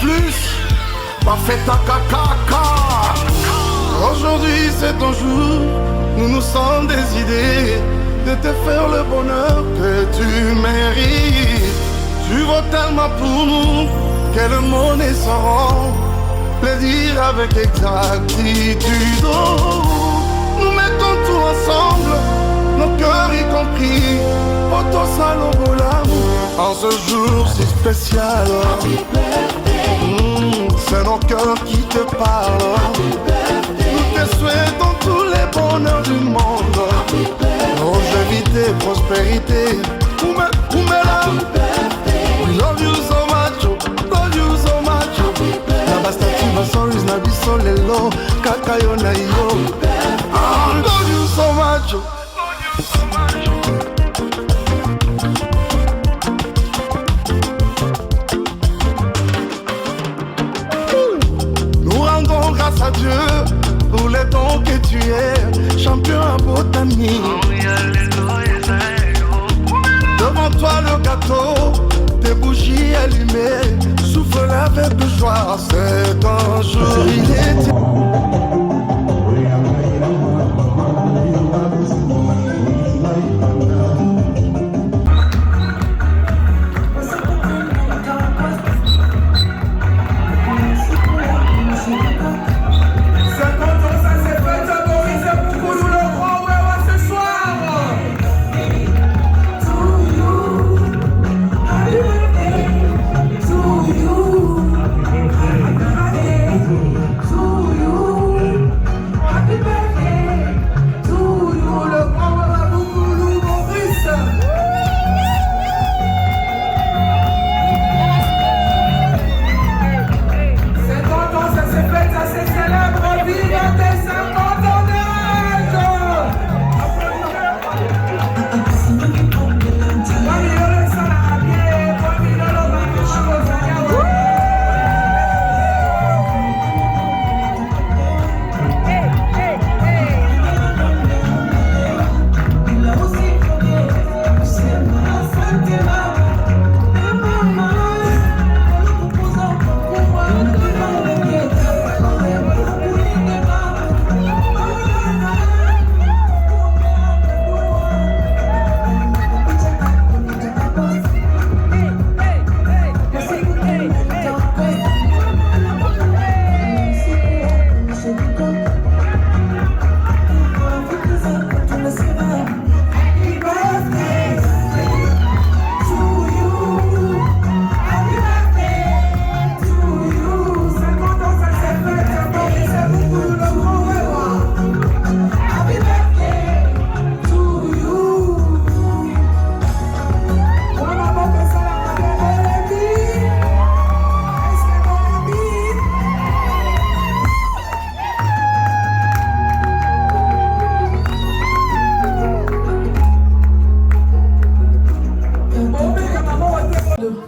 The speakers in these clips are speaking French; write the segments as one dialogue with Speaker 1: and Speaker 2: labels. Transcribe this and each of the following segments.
Speaker 1: plus, pas fait ta caca. Aujourd'hui c'est ton jour, nous nous sommes décidés de te faire le bonheur que tu mérites. Tu vaux tellement pour nous que le monde est sans le dire avec exactitude. Oh, nous mettons tout ensemble, nos cœurs y compris, auto salon l'amour en ce jour si spécial. C'est nos cœurs qui te parlent. Nous te souhaitons tous les bonheurs du monde, longévité, prospérité. We love you so much, love you so much. Na bastati basoris na biso lelo, kakayo na yo. Love you so much. Nous rendons grâce à Dieu pour les dons que tu es, champion en botanique. Devant toi le gâteau, tes bougies allumées, souffle avec de joie, c'est un jour inédit.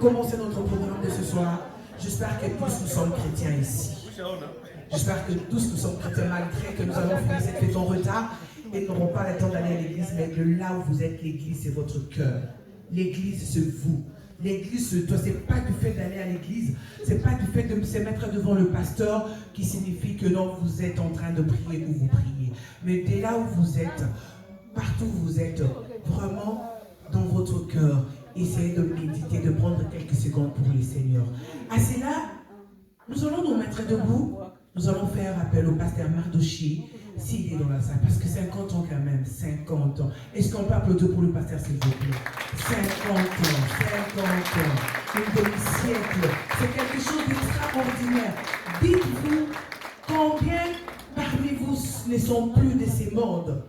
Speaker 2: Commencer notre programme de ce soir. J'espère que tous nous sommes chrétiens ici. J'espère que tous nous sommes chrétiens malgré que nous avons fini cette fête en retard et nous n'aurons pas le temps d'aller à l'église, mais de là où vous êtes, l'église c'est votre cœur. L'église c'est vous. L'église, c'est pas du fait d'aller à l'église, c'est pas du fait de se mettre devant le pasteur qui signifie que non, vous êtes en train de prier ou vous priez. Mais dès là où vous êtes, partout où vous êtes, vraiment dans votre cœur, essayez de méditer, de prendre quelques secondes pour le Seigneur. À cela, nous allons nous mettre debout. Nous allons faire appel au pasteur Mardoché, s'il est dans la salle, parce que 50 ans quand même, 50 ans. Est-ce qu'on peut applaudir pour le pasteur, s'il vous plaît? 50 ans, une demi-siècle, c'est quelque chose d'extraordinaire. Dites-vous, combien parmi vous ne sont plus de ces mondes?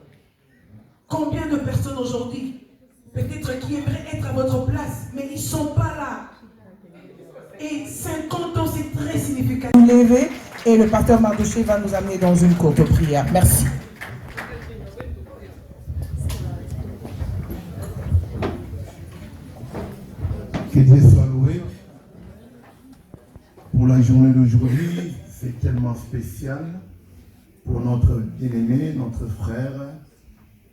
Speaker 2: Combien de personnes aujourd'hui peut-être qui aimeraient être à votre place, mais ils ne sont pas là. Et 50 ans, c'est très significatif. Vous levez et le pasteur Mardoché va nous amener dans une courte prière. Merci.
Speaker 3: Que Dieu soit loué pour la journée d'aujourd'hui. C'est tellement spécial pour notre bien-aimé, notre frère,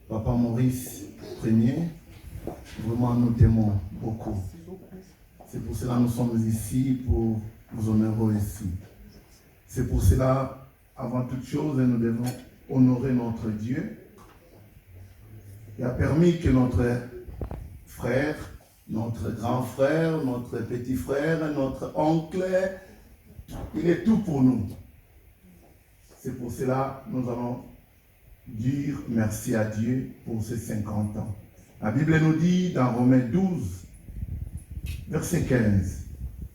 Speaker 3: Papa Maurice Premier. Vraiment, nous t'aimons beaucoup. C'est pour cela que nous sommes ici, pour vous honorez ici. C'est pour cela, avant toute chose, nous devons honorer notre Dieu qui a permis que notre frère, notre grand frère, notre petit frère, notre oncle, il est tout pour nous. C'est pour cela que nous allons dire merci à Dieu pour ces 50 ans. La Bible nous dit dans Romains 12, verset 15,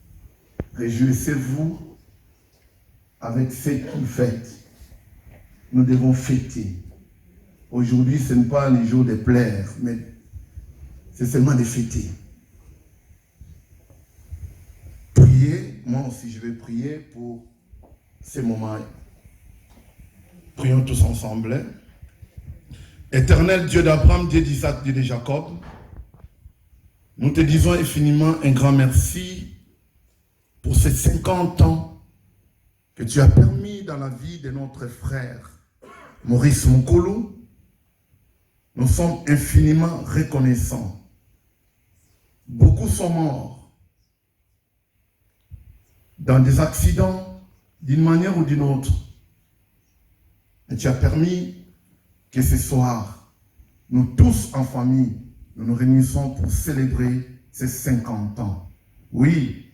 Speaker 3: « Réjouissez-vous avec ce qu'il fête. » Nous devons fêter. Aujourd'hui, ce n'est pas les jours de plaire, mais c'est seulement de fêter. Priez, moi aussi je vais prier pour ces moments. Prions tous ensemble. Éternel Dieu d'Abraham, Dieu d'Isaac, Dieu de Jacob, nous te disons infiniment un grand merci pour ces 50 ans que tu as permis dans la vie de notre frère Maurice Mukulu. Nous sommes infiniment reconnaissants. Beaucoup sont morts dans des accidents d'une manière ou d'une autre. Et tu as permis que ce soir, nous tous en famille, nous nous réunissons pour célébrer ces 50 ans. Oui,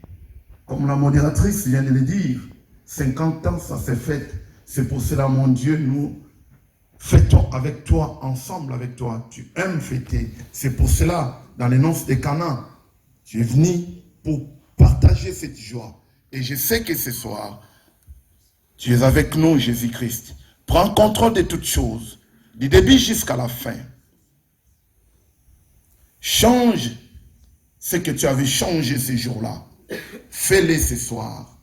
Speaker 3: comme la modératrice vient de le dire, 50 ans, ça s'est fait. C'est pour cela, mon Dieu, nous fêtons avec toi, ensemble avec toi. Tu aimes fêter. C'est pour cela, dans les noces de Cana, tu es venu pour partager cette joie. Et je sais que ce soir, tu es avec nous, Jésus-Christ. Prends contrôle de toutes choses, du début jusqu'à la fin. Change ce que tu avais changé ces jours-là. Fais-le ce soir.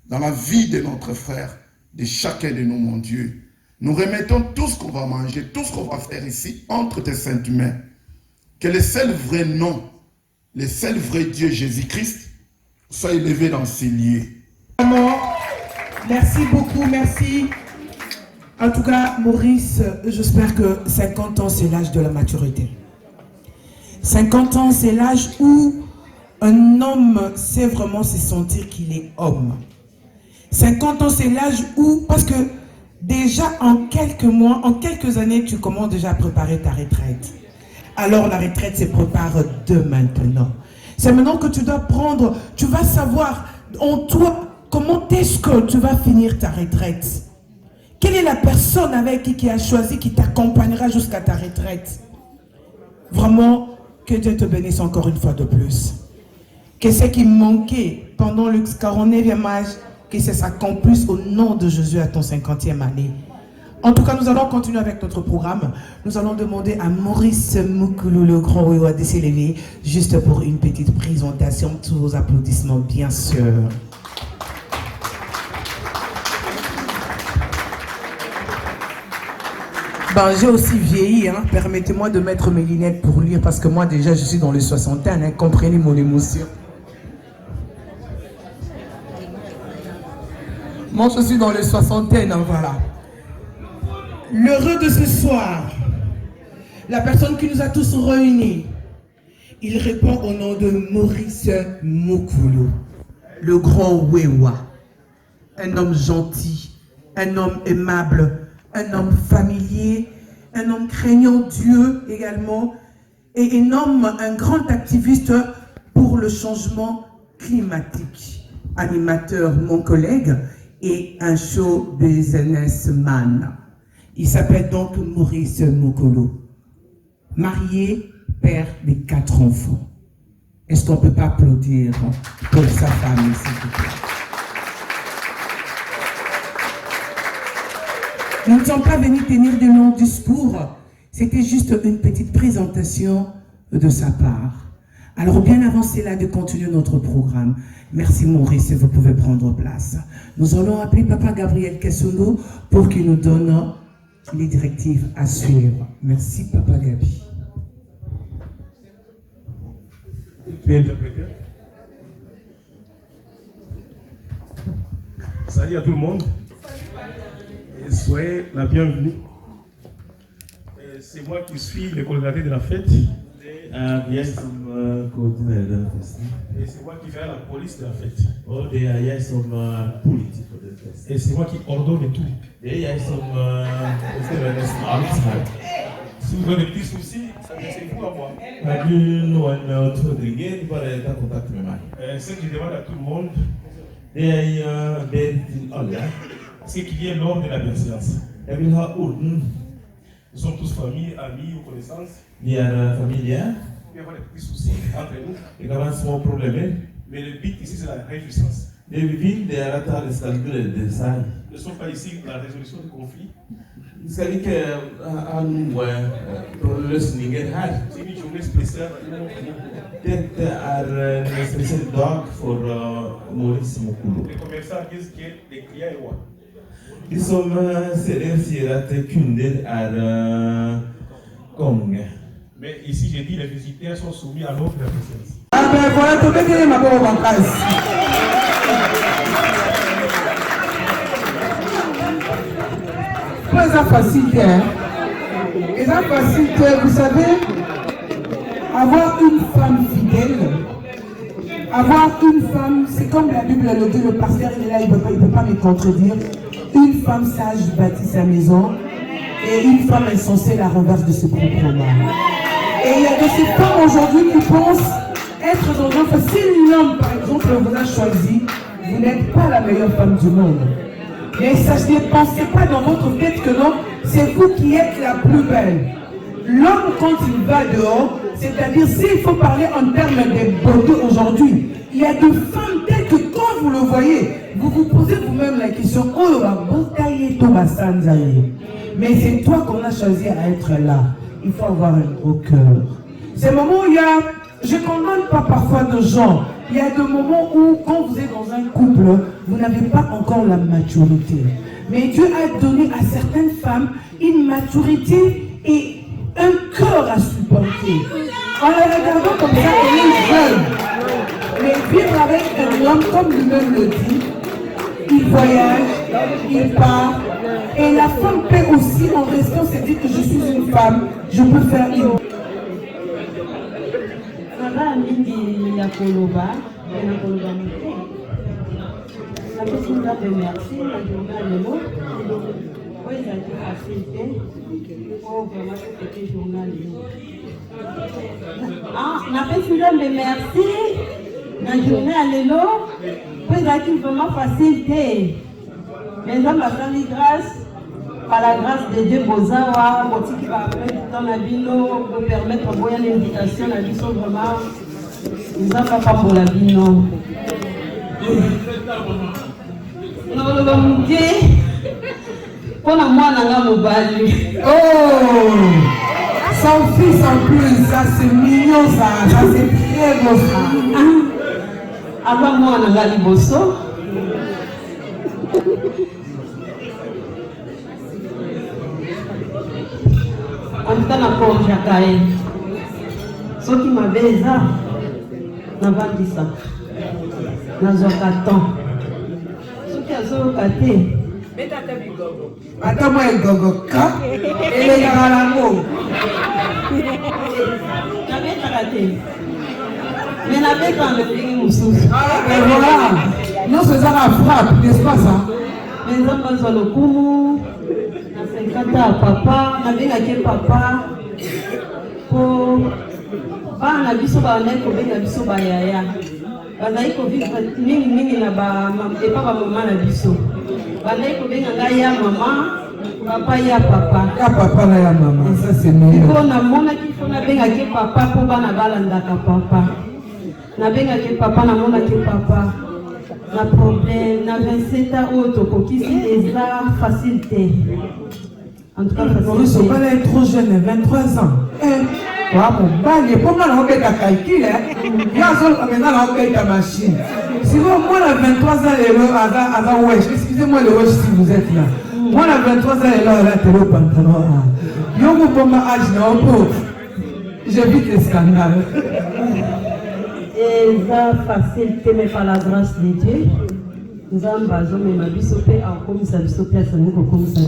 Speaker 3: Dans la vie de notre frère, de chacun de nous, mon Dieu. Nous remettons tout ce qu'on va manger, tout ce qu'on va faire ici, entre tes saintes mains. Que le seul vrai nom, le seul vrai Dieu, Jésus-Christ, soit élevé dans ces lieux.
Speaker 2: Merci beaucoup, merci. En tout cas, Maurice, j'espère que 50 ans, c'est l'âge de la maturité. 50 ans, c'est l'âge où un homme sait vraiment se sentir qu'il est homme. 50 ans, c'est l'âge où, parce que déjà en quelques mois, en quelques années, tu commences déjà à préparer ta retraite. Alors la retraite se prépare de maintenant. C'est maintenant que tu dois prendre, tu vas savoir en toi, comment est-ce que tu vas finir ta retraite. Quelle est la personne avec qui a choisi, qui t'accompagnera jusqu'à ta retraite? Vraiment, que Dieu te bénisse encore une fois de plus. Que ce qui manquait pendant le 49e âge, que ça s'accomplisse au nom de Jésus à ton 50e année. En tout cas, nous allons continuer avec notre programme. Nous allons demander à Maurice Mukulu, le grand Wewa, de s'élever, juste pour une petite présentation. Tous vos applaudissements, bien sûr. Ben, j'ai aussi vieilli, hein. Permettez-moi de mettre mes lunettes pour lire, parce que moi déjà je suis dans les soixantaines, hein. Comprenez mon émotion. Moi je suis dans les soixantaines, hein, voilà. L'heureux de ce soir, la personne qui nous a tous réunis, il répond au nom de Maurice Mukulu, le grand Wewa, un homme gentil, un homme aimable, un homme familier, un homme craignant Dieu également, et un grand activiste pour le changement climatique. Animateur, mon collègue, et un show businessman. Il s'appelle donc Maurice Mukulu. Marié, père de 4 enfants. Est-ce qu'on ne peut pas applaudir pour sa famille, s'il vous plaît? Nous ne sommes pas venus tenir de longs discours. C'était juste une petite présentation de sa part. Alors, bien avant cela, de continuer notre programme. Merci Maurice, vous pouvez prendre place. Nous allons appeler Papa Gabriel Kessondo pour qu'il nous donne les directives à suivre. Merci Papa Gabi.
Speaker 4: Salut à tout le monde. Et soyez la bienvenue. C'est moi qui suis le coordinateur de la fête.
Speaker 5: Yes, I'm coordinator de la fête.
Speaker 4: Et c'est moi qui vais à la police de la fête.
Speaker 5: Oh, il y a some politique pour la fête.
Speaker 4: Et c'est moi qui ordonne tout.
Speaker 5: Il y a some
Speaker 4: Si vous avez des petits soucis, c'est vous à moi. Ce que je demande à tout le monde, c'est qu'il y ait l'ordre de la bienséance. Nous sommes tous familles, amis ou connaissances. Il y a des petits soucis entre nous. Mais le but ici, c'est la réjouissance. Nous ne sommes pas ici pour la résolution du conflit. C'est une journée spéciale. Les commerçants disent que les clients sont rois. Mais ici, j'ai dit les visiteurs sont soumis à l'ordre de la présidence.
Speaker 2: Ah ben voilà, tout le monde est ma bonne en place. Pas facile, hein. Et ça facile, vous savez, avoir une femme fidèle, avoir une femme, c'est comme la Bible le dit, le pasteur il est là, il ne peut pas me contredire. Une femme sage bâtit sa maison et une femme insensée la renverse de ses propres mains. Et il y a de ces femmes aujourd'hui qui pensent être dans un fait. Si l'homme, par exemple, vous a choisi, vous n'êtes pas la meilleure femme du monde. Mais sachez, ne pensez pas dans votre tête que non, c'est vous qui êtes la plus belle. L'homme, quand il va dehors, c'est-à-dire s'il faut parler en termes de beauté aujourd'hui, il y a de femmes telles que quand vous le voyez, vous vous posez vous-même la question, oh, mais c'est toi qu'on a choisi à être là. Il faut avoir un gros cœur. Ces moments où il y a, je ne condamne pas parfois de gens, il y a des moments où quand vous êtes dans un couple, vous n'avez pas encore la maturité. Mais Dieu a donné à certaines femmes une maturité et un cœur à supporter. En les regardant comme ça, elle est jeune. Mais vivre avec un homme, comme lui-même le dit, il voyage, il part. Et la femme peut aussi, en restant, se dire que je suis une femme, je peux faire une.
Speaker 6: Merci la journée à l'élo, puis vraiment facilité. Mais ça m'a fait grâce, par la grâce de Dieu, Bozawa, Moti qui va permettre dans la vie, vous permettre de voir l'invitation, la vie sont vraiment, nous avons pas pour la vie, non. Non, pour la moi, on a mobile.
Speaker 2: Oh! Son fils en plus, ça c'est mignon, ça c'est très beau ça.
Speaker 6: Avant moi, on a liboso. En tout cas, la pauvre Jakaï. Ceux qui m'avaient ça, n'a pas dit ça. N'a pas temps. Ceux qui ont caté.
Speaker 2: Attends, moi, gogo, ka, et les garalamo.
Speaker 6: J'avais raté. Mais n'avait pas le pays moussous.
Speaker 2: Et voilà, nous faisons la frappe, n'est-ce pas ça?
Speaker 6: Mais nous avons le kumu, nous avons papa, nous avons papa, pour bana biso ba na ko benga biso ba yaya. Bazai ko vivre mingi na ba et pas ba maman na biso. Bazai ko benga nga ya maman, papa ya papa.
Speaker 2: Ya papa na ya maman, ça c'est mieux.
Speaker 6: Ko na mona ki fona benga ke papa pour bana balanda ka papa. Na benga ke papa na mona ke papa. Na problème na 27 ans auto ko kisi déjà facilité. En tout cas,
Speaker 2: Maurice Obala est trop jeune, 23 ans. Mon bagne, pour moi, on a calculé. Il y a maintenant la machine. Si vous, moi, la 23 ans, excusez-moi le wesh si vous êtes là. Moi, la 23 ans, elle a le pantalon. Yo, pour ma âge, non, j'évite les scandales.
Speaker 6: Et ça, facilité, mais par la grâce de Dieu. Nous avons besoin de ma vie sauter en comme ça, sauter à son niveau comme ça.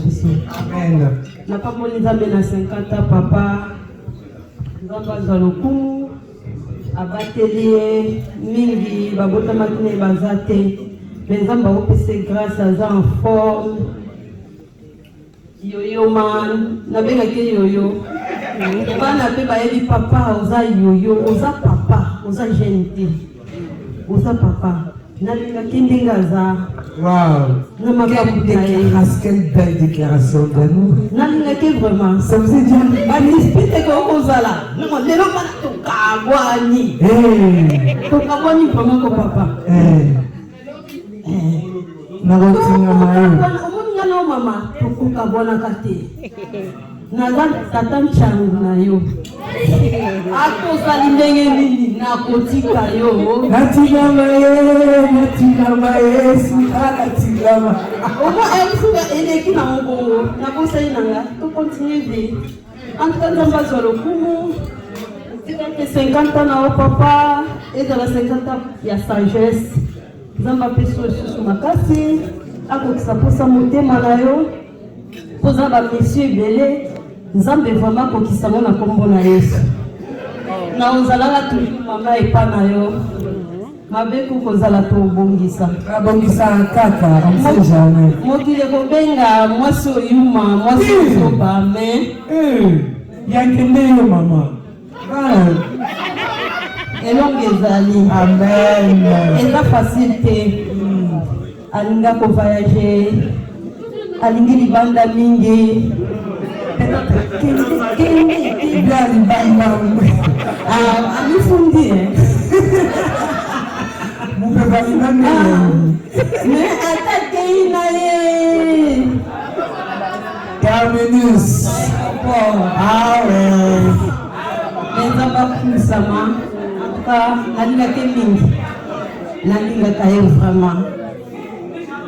Speaker 2: Amen.
Speaker 6: N'a pas mon examen à 50 ans, papa. Nous avons besoin de coup. abateli mingi babotamaki na baza te me nzambe akopesa grâce aza en forme yoyo man nabengaki yoyo bana mpe bayebi papa oza yoyo oza papa oza jeune te oza papa nalingaki ndenge aza na makambo na ye.
Speaker 2: Quelle belle déclaration d'amour.
Speaker 6: nalingaki vraiment
Speaker 2: Ça vous est dit?
Speaker 6: banispi teke okozala lelo bana tokabwani tokabwani vraiment ko papa omoninga nao mama tokokabwanaka te naza tata nchangu na yo atozali ndenge nini nakotika yo
Speaker 2: natigama ye suka natigama
Speaker 6: omo efuka eleki na mobongo nakosai nanga tokontinue de antuka nzambe azwa lokumu tikake 50 ans na o papa ezala 50 ans ya sagesse nzambe apesi lisusu makasi akokisa posa motema na yo poza bamisio ebele nzambe vraimen akokisango na nkombo na yesu na ozalaka toujours mama epa na yo mabe kokozala tobongisa
Speaker 2: abongisa kaka on sait jamais
Speaker 6: mokili kobenga mwasi oyuma mwasi ozoba me
Speaker 2: yakende yo mama
Speaker 6: elongo ezali
Speaker 2: amen
Speaker 6: eza facile te alinga kovoyage alingi libanda mingi amifundi me atakei na ye
Speaker 2: terminus
Speaker 6: nzambe akumisama antuka nalingaki mingi nalingaka ye vraiment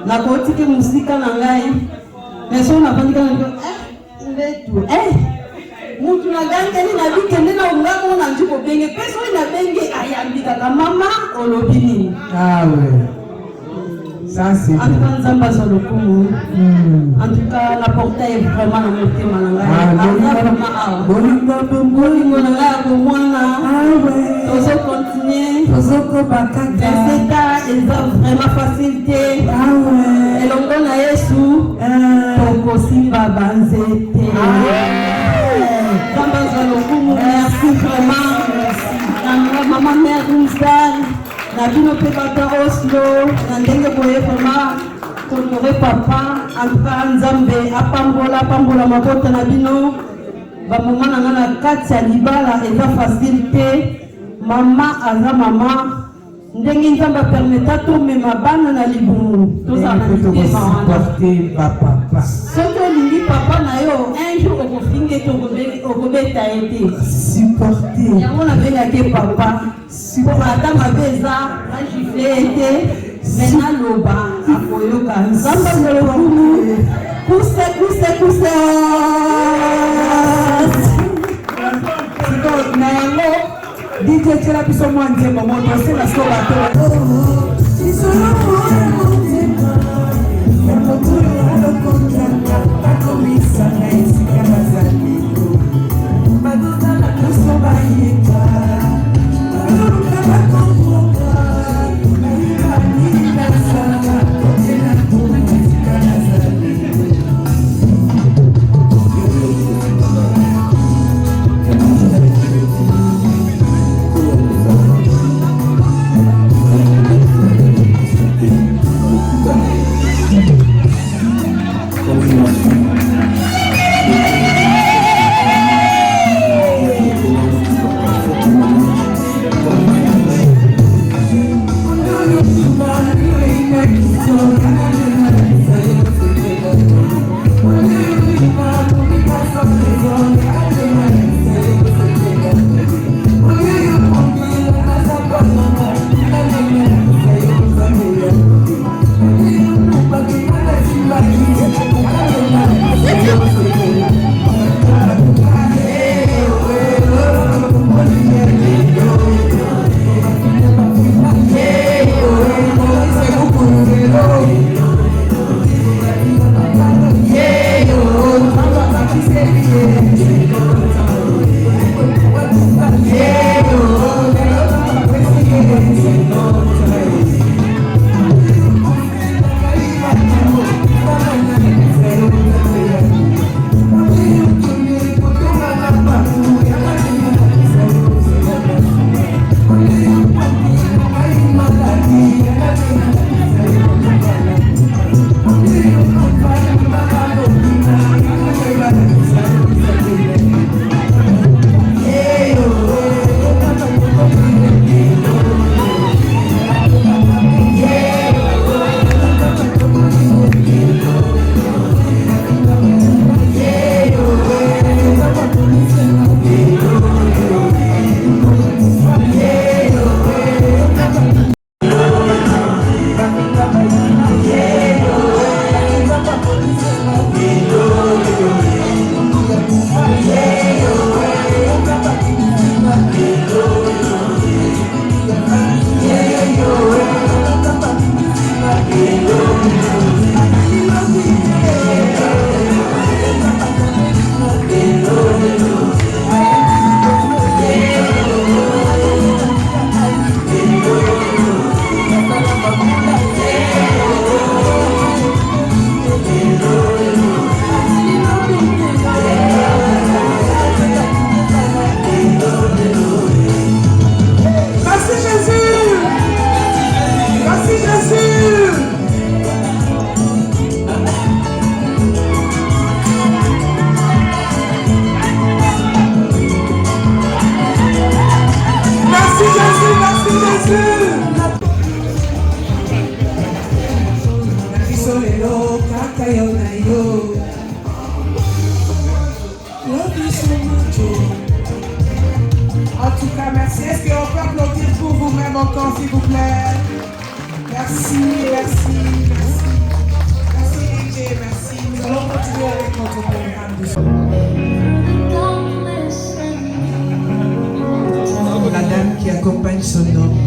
Speaker 6: nakotiki mosika na ngai meso nafandika mbetu mutu nagangeli nabikende na ongamo na nji kobenge mpe soki nabenge ayambikaka mama olobi nini antuka nzambe azwa lokumu antuka naporta ye vraiment na motema na ngai bolingo na ngai ya komwana tozokontinue eseka eza vraiment facile te elongo na yesu tokosimba banzete nzambe azwa lokumu merci vraiment na mama mare Rizal na bino mpe bata Oslo na ndenge boye vraiment tolore papa antuka nzambe apambola mabota na bino bamoma na nga na kati ya libala eza facile te mama aza mama ndenge nzambe apermeta tomema bana na libumu tozala na soki olingi papa na yo un jour okofinge te okobeta ye te yango nabengaki papa mpo ata mabe eza agifle ye te me naloba akoyoka nzambe azolokumu kuse
Speaker 2: na yango DJ tiela biso mwa nzembo moto asila so bato En tout cas, merci. Est-ce qu'on peut applaudir pour vous-même encore, s'il vous plaît? Merci, merci, merci. Merci, DJ, merci. Nous allons continuer avec notre programme de soir. La dame qui accompagne son homme.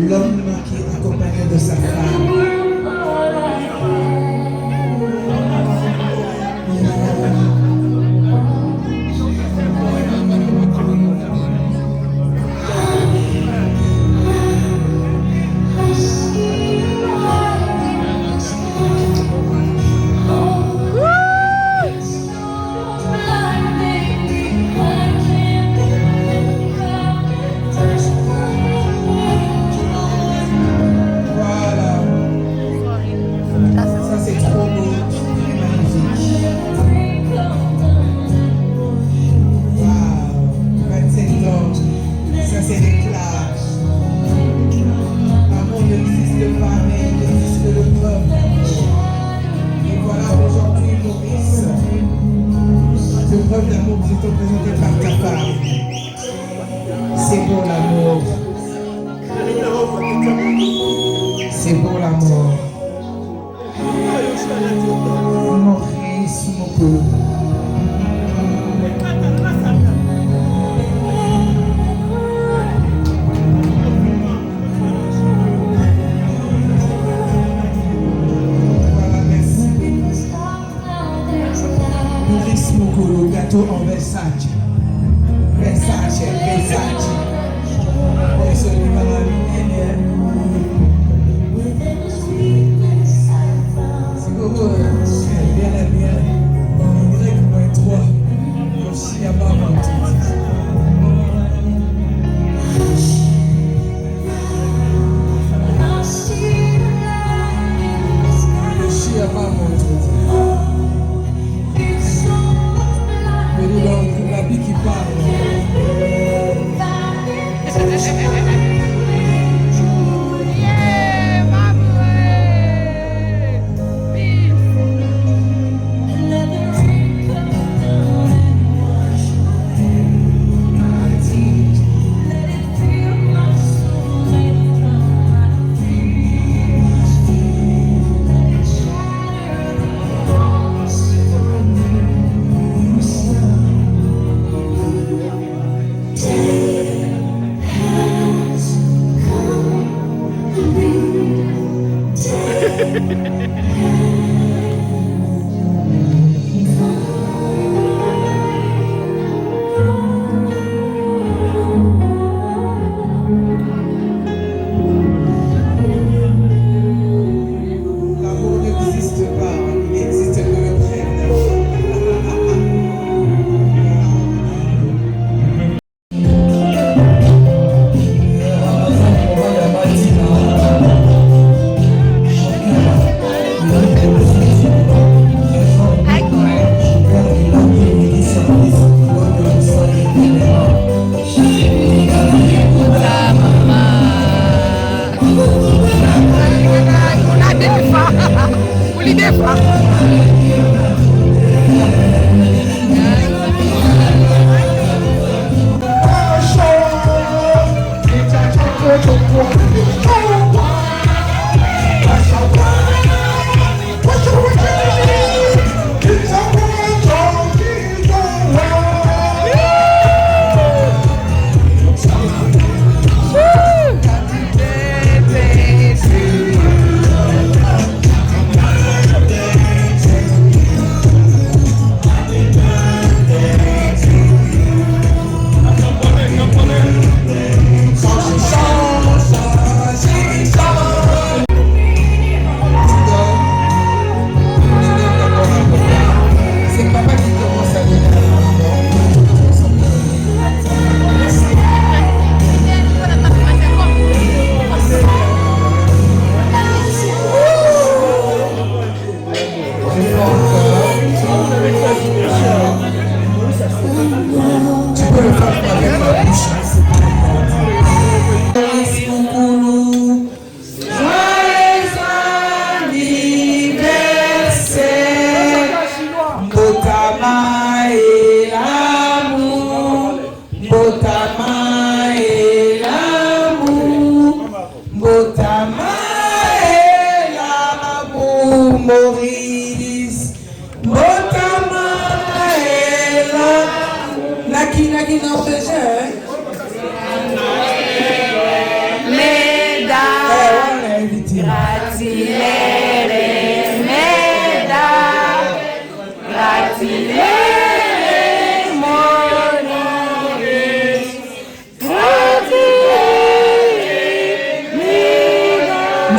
Speaker 2: L'homme qui est accompagné de sa femme. C'est beau l'amour. C'est beau l'amour. Maurice Moko. Voilà, merci. Maurice Moko, le gâteau en Versace. Versace, Versace. Oh, ce n'est pas la lumière. C'est beau, bien la bien. Y-3. Aussi à bas, la vie qui parle.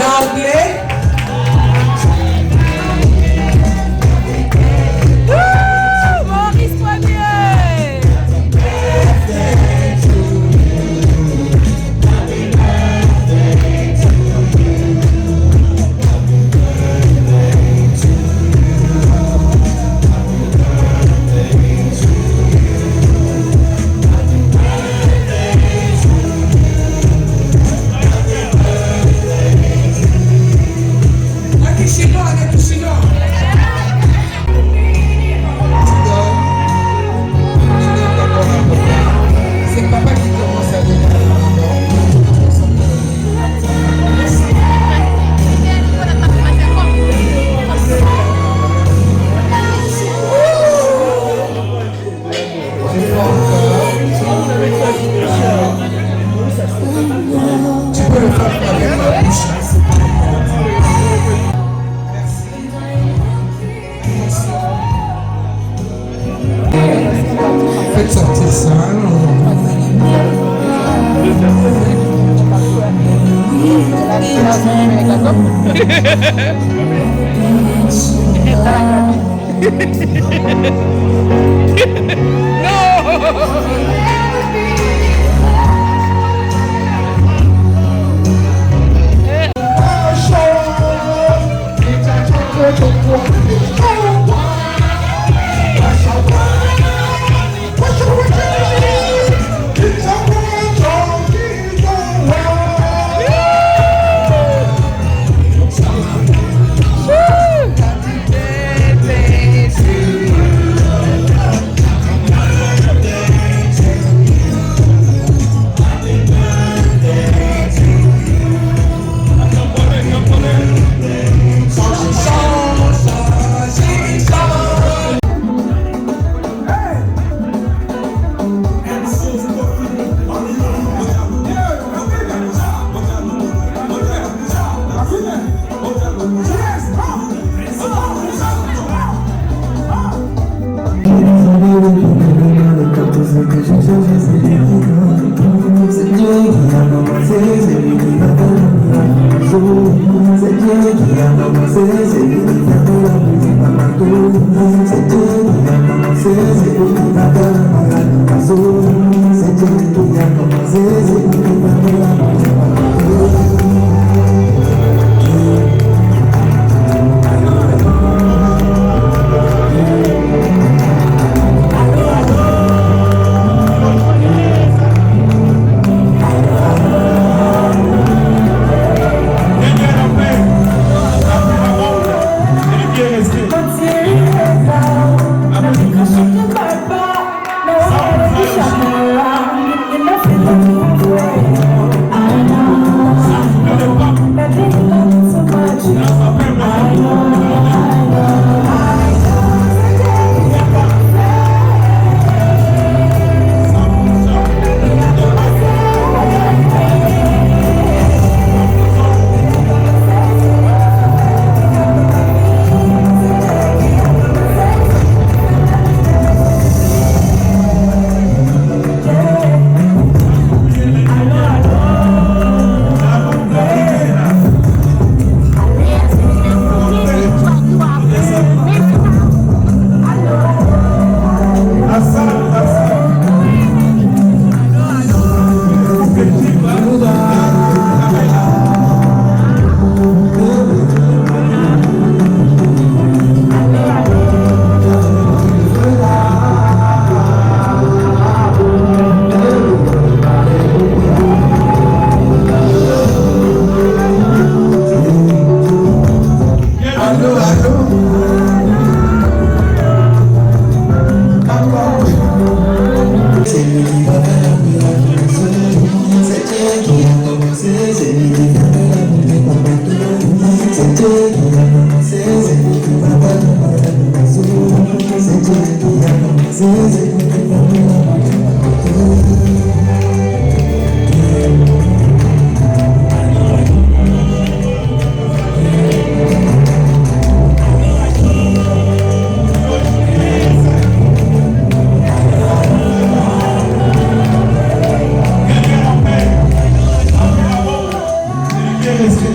Speaker 2: L'anglais.
Speaker 7: Maurice Premier.
Speaker 2: C'est papa qui commence à donner la tu peux le faire avec la bouche. Faites sortir ça.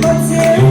Speaker 2: Merci.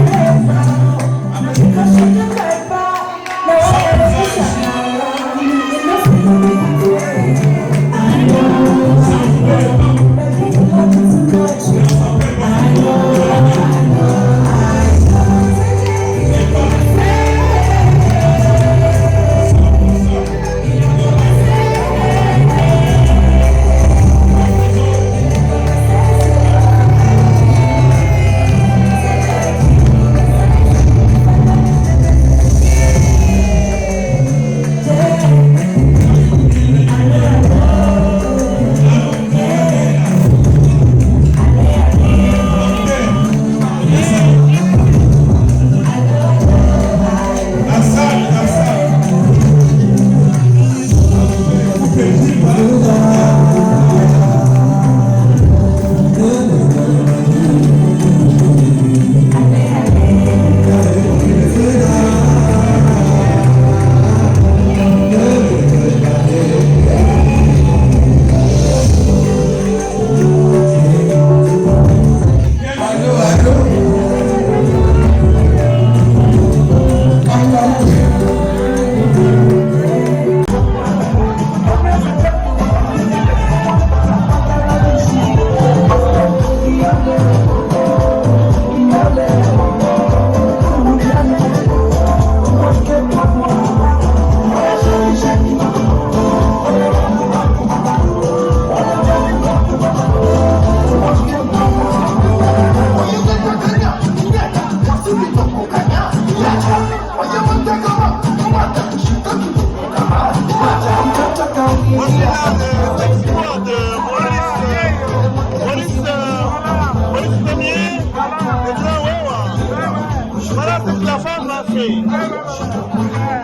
Speaker 8: a fait.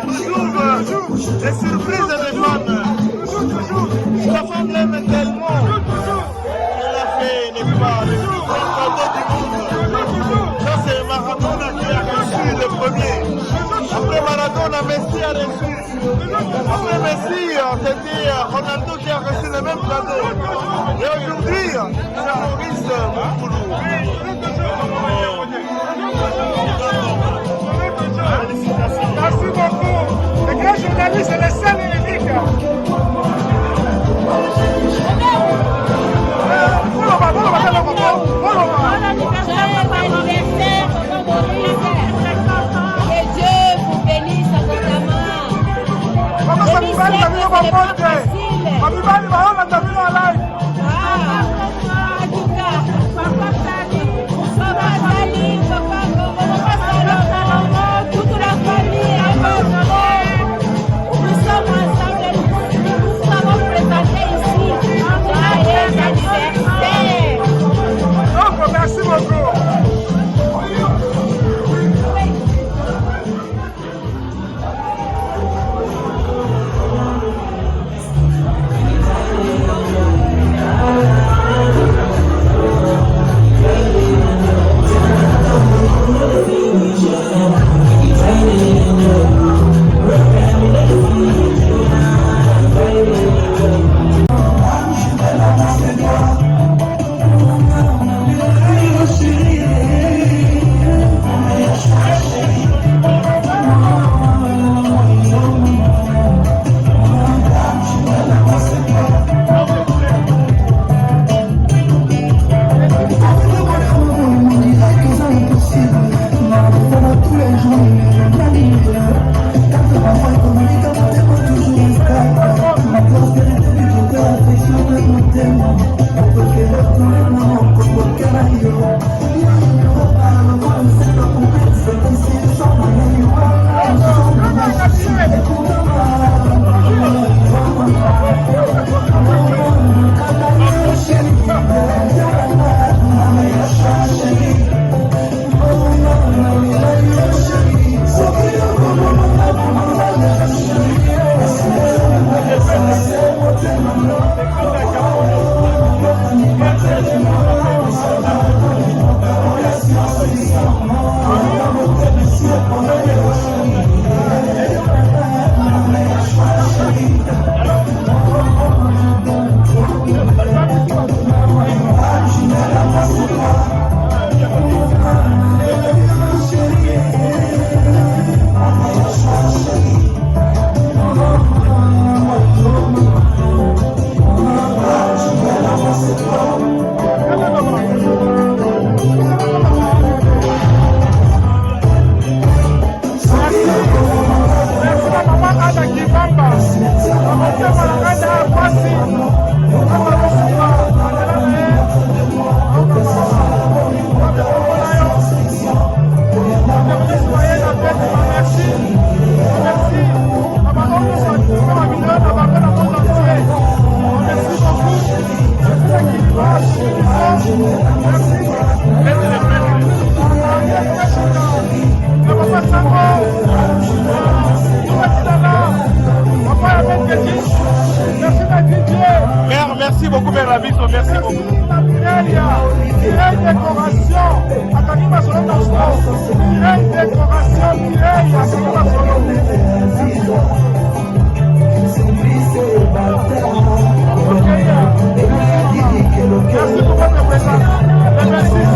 Speaker 8: Toujours les surprises des femmes. La femme l'aime tellement. Elle a fait, n'est-ce pas, le plus grand cadeau du monde. Ça, c'est Maradona qui a reçu le premier. Après Maradona, Messi a reçu. Après Messi, c'était Ronaldo qui a reçu le même cadeau. Et aujourd'hui, c'est Maurice Moukoulou.
Speaker 9: Merci beaucoup. Le grand journaliste, c'est le seul et unique. Merci beaucoup. Merci beaucoup, Mère Lavitre, merci beaucoup. Merci pour votre présence. Merci.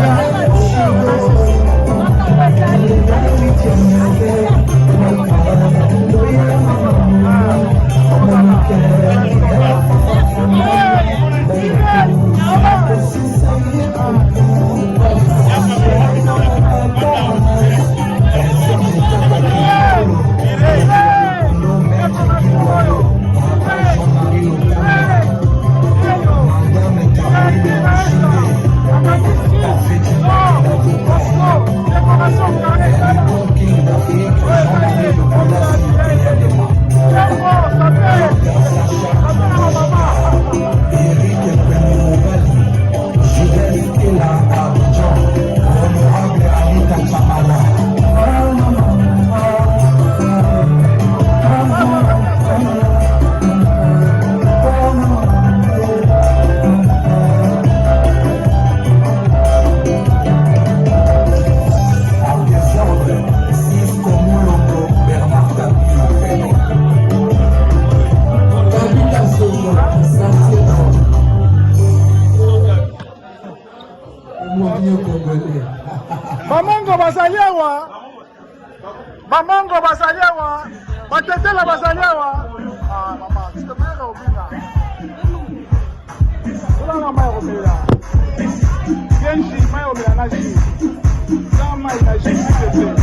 Speaker 9: bamongo bazaliawa, bamongo bazaliawa, batetela bazaliawa. Ah mama, s'il te plaît, obina. Ola na mai obina. Bien ji mai obina na ji. Na mai na ji s'il te plaît.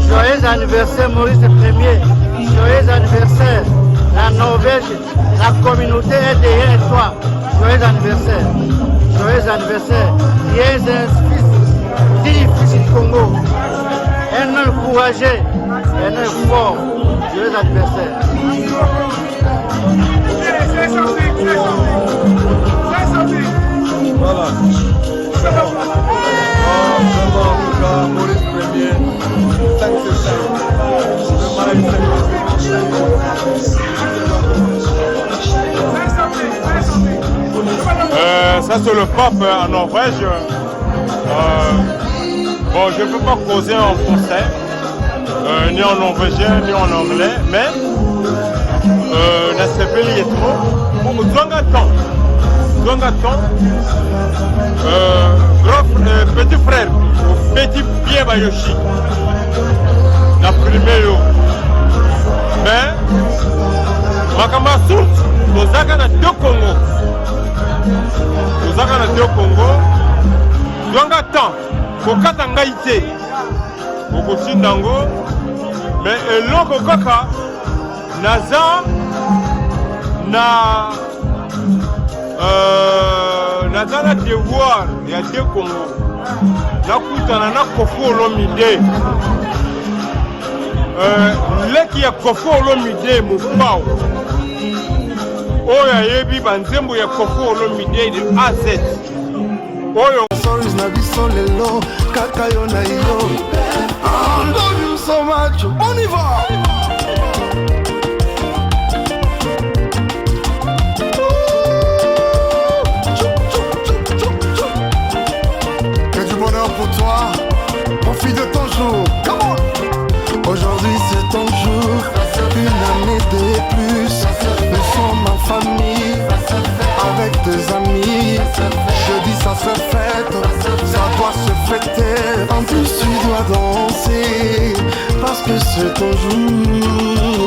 Speaker 10: Joyeux anniversaire Maurice Ier. Joyeux anniversaire. La Norvège, la communauté est derrière toi. Joyeux anniversaire. Joyeux anniversaire. Il est un fils du Congo. Un homme courageux. Un homme fort. Joyeux anniversaire.
Speaker 8: Voilà. Vraiment, Maurice Ier, 5 ça c'est le pape en Norvège. Bon, je ne peux pas causer en français, ni en norvégien, ni en anglais, mais n'est-ce pas trop?
Speaker 11: Zongaton, petit frère, petit Pierre Bayoshi, la première. Mais, Makama Source, nous avons deux Congo. Nous avons deux Congo. Zongaton, Kokatangaïté, Kokosindango, mais eloko kaka, Naza, naza na devoir ya te Congo nakutana na Koffi Olomide leki ya Koffi Olomide mopao oyo ayebi banzembo ya Koffi Olomide de A à Z oyo
Speaker 1: stories na biso lelo kaka yo na yo. I love you so much. On y va. Pour toi, profite de ton jour. Come on. Aujourd'hui c'est ton jour, une année de plus. Nous sommes en famille, avec tes amis. Je dis ça se fête, ça doit se fêter. En plus tu dois danser, parce que c'est ton jour.